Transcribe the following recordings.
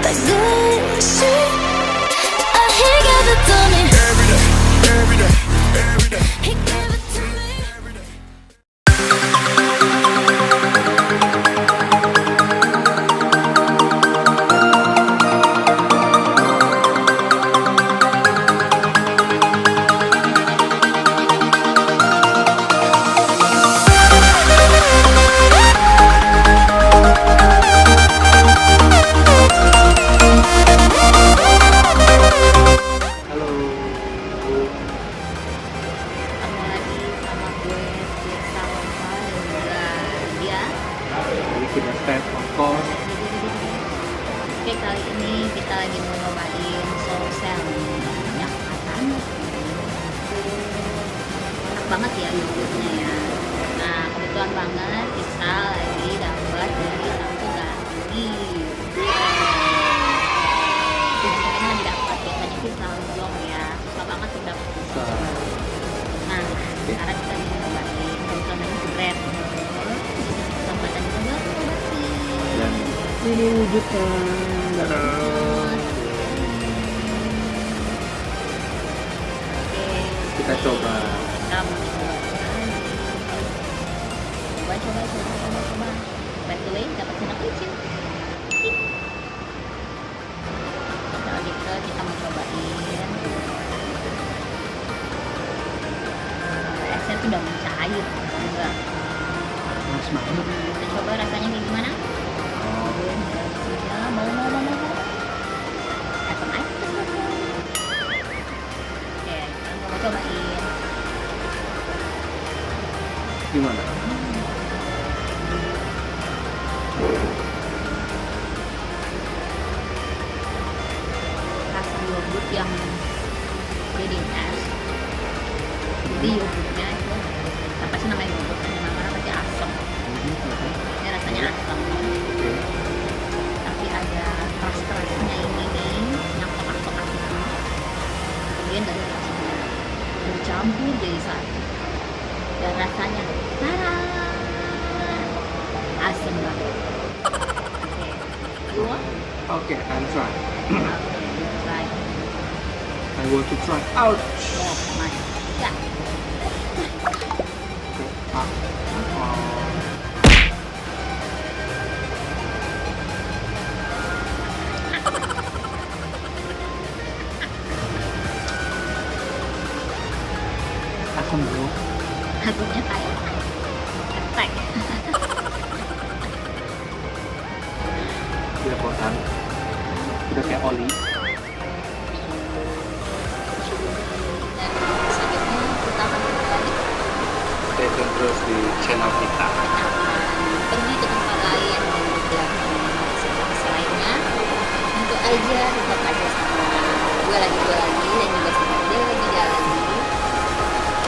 like good shit. He gave it to me every day, every day, every day. He gave it to me every day. Oke, kali ini kita lagi mau nyobain sourcel yang katanya enak banget ya yogurtnya ya. Nah, kebetulan banget kita lagi dapat dari satu gani. Ini lagi dapat, biasanya sih selalu blog ya, susah banget tuh dapet. Nah, sekarang kita lagi nyobain kebetulan bread. Selamat datang juga sih. Ini wujudnya. Kita coba. Coba. Betul, dapat senang kecil. Kalau gitu kita mau cobain. Esnya tuh udah mencair, enggak? Mas banget. Kita coba rasanya kayak gimana? Ya, mau. Asam aja. Oke, kita mau cobain. Gimana? Rasa yogurt yang jadi es. Jadi yogurtnya itu apa sih namanya yogurt? Namanya pasti asam. Ini rasanya asam. Tapi ada keras-kerasnya ini nih, yang tengah-tengah itu. Kemudian dari rasanya bercampur jadi satu. Dan rasanya asam banget. Oke, dua. Okay, I'll try. Try. I want to try. Ouch. Oh my god. Asam bro. Asamnya kayak ketek. Belepotan. Udah kayak oli. Dan selanjutnya kita akan kembali Stay tune terus di channel kita. pergi ke tempat lain dan destinasi lainnya. Tentu aja tetap aja sama gue lagi dan juga sama dia lagi.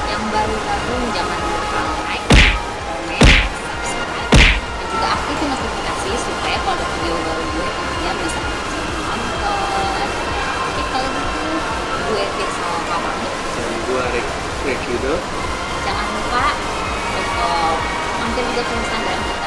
Yang baru gabung jangan lupa like, comment, subscribe, dan juga aktifin notifikasi supaya kalau ada video baru gue kalian bisa nonton. Oke, kalau gitu gue Firsa pamit. Dan gue Rick Yudo. Jangan lupa untuk mampir juga ke Instagram kita